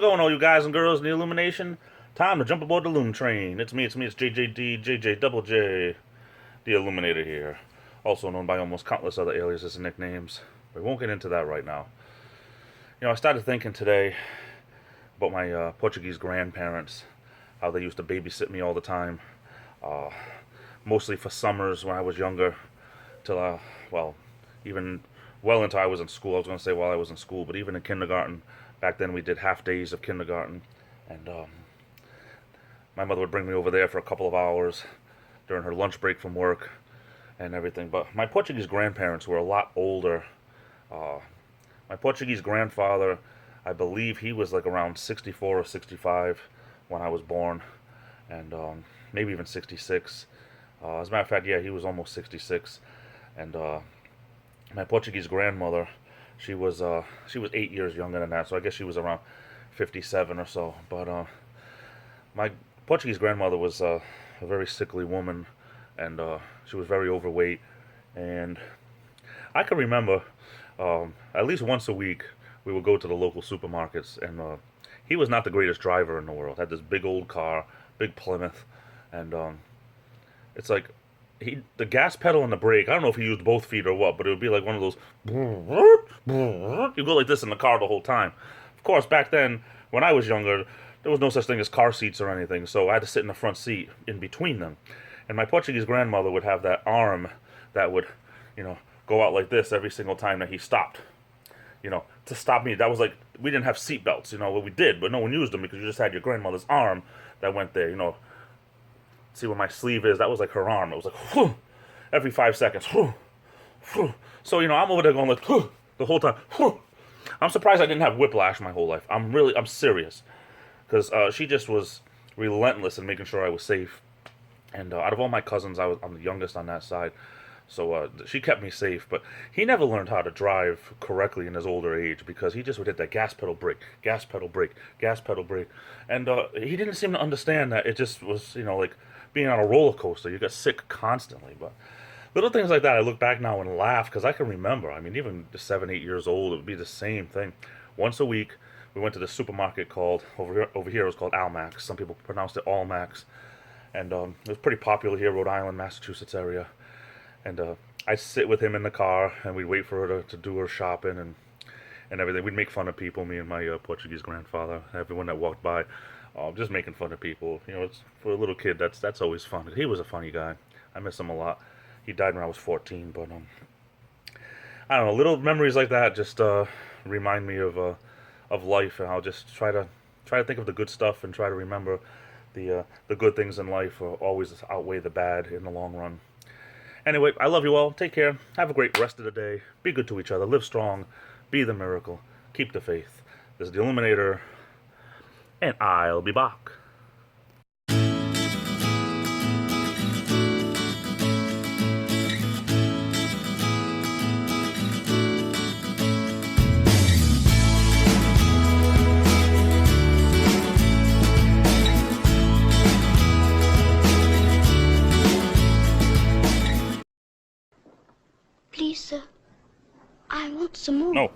going, all you guys and girls in the Illumination? Time to jump aboard the Loom Train. It's JJD, JJ, Double J, the Illuminator here. Also known by almost countless other aliases and nicknames. We won't get into that right now. You know, I started thinking today about my Portuguese grandparents, how they used to babysit me all the time. Mostly for summers when I was younger, till, even well into I was in school. I was going to say while I was in school, but even in kindergarten. Back then we did half days of kindergarten, and my mother would bring me over there for a couple of hours during her lunch break from work and everything. But my Portuguese grandparents were a lot older. My Portuguese grandfather, I believe he was like around 64 or 65 when I was born, and maybe even 66. As a matter of fact, yeah, he was almost 66. And my Portuguese grandmother, she was 8 years younger than that, so I guess she was around 57 or so. But my Portuguese grandmother was a very sickly woman, and she was very overweight. And I can remember at least once a week we would go to the local supermarkets, and he was not the greatest driver in the world. Had this big old car, big Plymouth, and it's like the gas pedal and the brake, I don't know if he used both feet or what, but it would be like one of those, you go like this in the car the whole time. Of course, back then, when I was younger, there was no such thing as car seats or anything, so I had to sit in the front seat in between them. And my Portuguese grandmother would have that arm that would, go out like this every single time that he stopped. To stop me. That was like, we didn't have seat belts, well, we did, but no one used them because you just had your grandmother's arm that went there, See where my sleeve is? That was like her arm. It was like, whew, every 5 seconds. Whew, whew. So, I'm over there going like, whew, the whole time. Whew. I'm surprised I didn't have whiplash my whole life. I'm serious. Because she just was relentless in making sure I was safe. And out of all my cousins, I'm the youngest on that side. So she kept me safe. But he never learned how to drive correctly in his older age because he just would hit that gas pedal brake, gas pedal brake, gas pedal brake. And he didn't seem to understand that it just was, like being on a roller coaster. You got sick constantly. But little things like that, I look back now and laugh because I can remember. I mean, even 7, 8 years old, it would be the same thing. Once a week, we went to the supermarket called, over here it was called Almax. Some people pronounced it Allmax. And it was pretty popular here, Rhode Island, Massachusetts area. And I'd sit with him in the car, and we'd wait for her to do her shopping and everything. We'd make fun of people, me and my Portuguese grandfather, everyone that walked by, just making fun of people. It's, for a little kid, that's always fun. He was a funny guy. I miss him a lot. He died when I was 14, but I don't know. Little memories like that just remind me of life, and I'll just try to think of the good stuff and try to remember the good things in life always outweigh the bad in the long run. Anyway, I love you all. Take care. Have a great rest of the day. Be good to each other. Live strong. Be the miracle. Keep the faith. This is the Illuminator, and I'll be back. Please, sir, I want some more. No.